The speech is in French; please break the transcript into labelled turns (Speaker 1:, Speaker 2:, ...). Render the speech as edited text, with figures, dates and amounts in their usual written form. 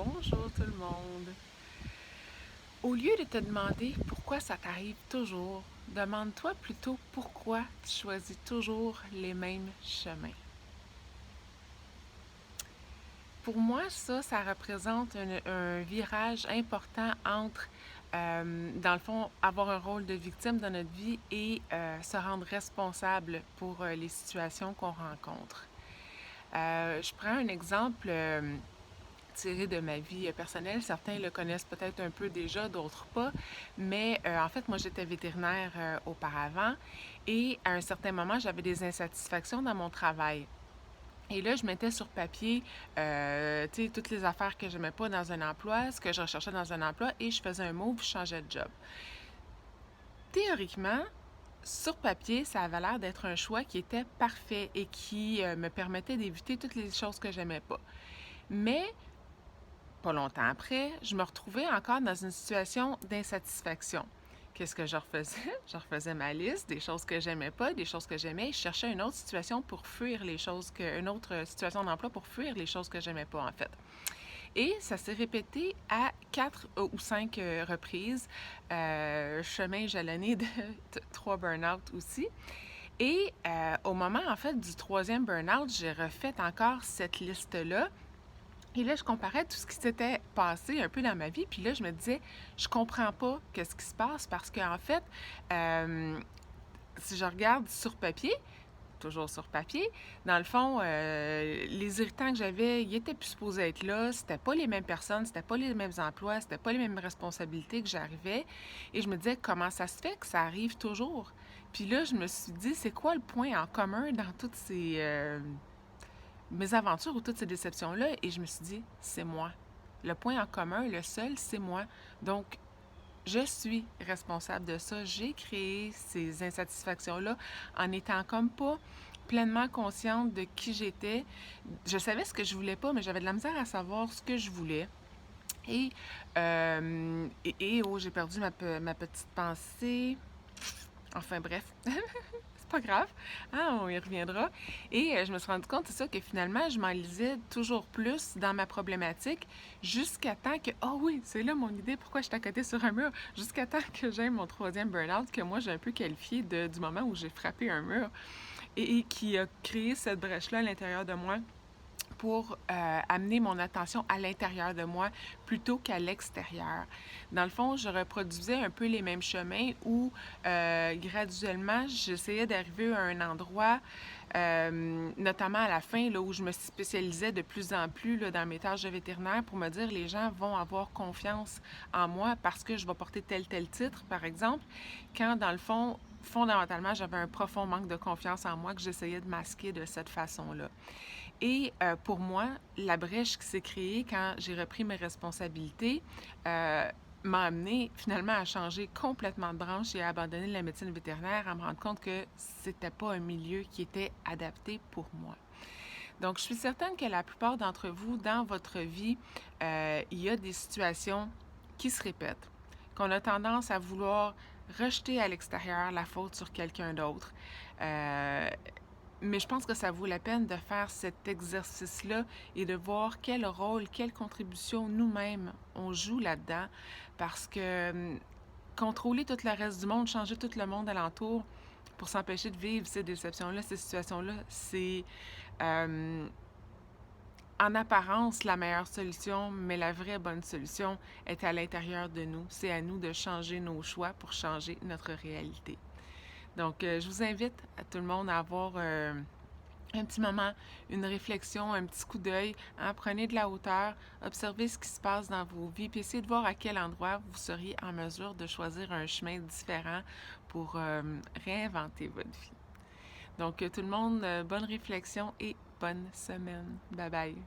Speaker 1: Bonjour tout le monde. Au lieu de te demander pourquoi ça t'arrive toujours, demande-toi plutôt pourquoi tu choisis toujours les mêmes chemins. Pour moi, ça représente un virage important entre, dans le fond, avoir un rôle de victime dans notre vie et se rendre responsable pour les situations qu'on rencontre. Je prends un exemple tiré de ma vie personnelle. Certains le connaissent peut-être un peu déjà, d'autres pas. Mais en fait, moi, j'étais vétérinaire auparavant et à un certain moment, j'avais des insatisfactions dans mon travail. Et là, je mettais sur papier, tu sais, toutes les affaires que j'aimais pas dans un emploi, ce que je recherchais dans un emploi, et je faisais un move, je changeais de job. Théoriquement, sur papier, ça avait l'air d'être un choix qui était parfait et qui me permettait d'éviter toutes les choses que j'aimais pas. Mais pas longtemps après, je me retrouvais encore dans une situation d'insatisfaction. Qu'est-ce que je refaisais? Je refaisais ma liste des choses que j'aimais pas, des choses que j'aimais, et je cherchais une autre situation pour fuir les choses une autre situation d'emploi pour fuir les choses que j'aimais pas en fait. Et ça s'est répété à 4 ou 5 reprises, chemin jalonné de 3 burn-out aussi. Et au moment en fait du troisième burn-out, j'ai refait encore cette liste-là. Et là, je comparais tout ce qui s'était passé un peu dans ma vie, puis là, je me disais, je comprends pas qu'est-ce qui se passe parce qu'en fait, euh, si je regarde sur papier, toujours sur papier, dans le fond, les irritants que j'avais, ils étaient plus supposés être là, c'était pas les mêmes personnes, c'était pas les mêmes emplois, c'était pas les mêmes responsabilités que j'arrivais. Et je me disais, comment ça se fait que ça arrive toujours? Puis là, je me suis dit, c'est quoi le point en commun dans toutes mes aventures ou toutes ces déceptions-là, et je me suis dit, c'est moi. Le point en commun, le seul, c'est moi. Donc, je suis responsable de ça. J'ai créé ces insatisfactions-là en étant comme pas pleinement consciente de qui j'étais. Je savais ce que je voulais pas, mais j'avais de la misère à savoir ce que je voulais. Oh, j'ai perdu ma petite pensée. Enfin bref, c'est pas grave, hein, on y reviendra. Et je me suis rendu compte, c'est ça, que finalement, je m'enlisais toujours plus dans ma problématique jusqu'à temps que, oh oui, c'est là mon idée, pourquoi je suis à côté sur un mur, jusqu'à temps que j'ai mon troisième burn-out, que moi j'ai un peu qualifié du moment où j'ai frappé un mur et qui a créé cette brèche-là à l'intérieur de moi pour amener mon attention à l'intérieur de moi plutôt qu'à l'extérieur. Dans le fond, je reproduisais un peu les mêmes chemins où graduellement, j'essayais d'arriver à un endroit, notamment à la fin, là, où je me spécialisais de plus en plus là, dans mes tâches de vétérinaire pour me dire les gens vont avoir confiance en moi parce que je vais porter tel titre, par exemple, quand dans le fond, fondamentalement, j'avais un profond manque de confiance en moi que j'essayais de masquer de cette façon-là. Et pour moi, la brèche qui s'est créée quand j'ai repris mes responsabilités m'a amené finalement à changer complètement de branche et à abandonner la médecine vétérinaire, à me rendre compte que c'était pas un milieu qui était adapté pour moi. Donc, je suis certaine que la plupart d'entre vous, dans votre vie, il y a des situations qui se répètent, qu'on a tendance à vouloir rejeter à l'extérieur la faute sur quelqu'un d'autre. Mais je pense que ça vaut la peine de faire cet exercice-là et de voir quel rôle, quelle contribution nous-mêmes on joue là-dedans. Parce que contrôler tout le reste du monde, changer tout le monde alentour pour s'empêcher de vivre ces déceptions-là, ces situations-là, c'est euh, en apparence la meilleure solution, mais la vraie bonne solution est à l'intérieur de nous. C'est à nous de changer nos choix pour changer notre réalité. Donc, je vous invite à tout le monde à avoir un petit moment, une réflexion, un petit coup d'œil. Hein? Prenez de la hauteur, observez ce qui se passe dans vos vies, puis essayez de voir à quel endroit vous seriez en mesure de choisir un chemin différent pour réinventer votre vie. Donc, tout le monde, bonne réflexion et bonne semaine. Bye bye.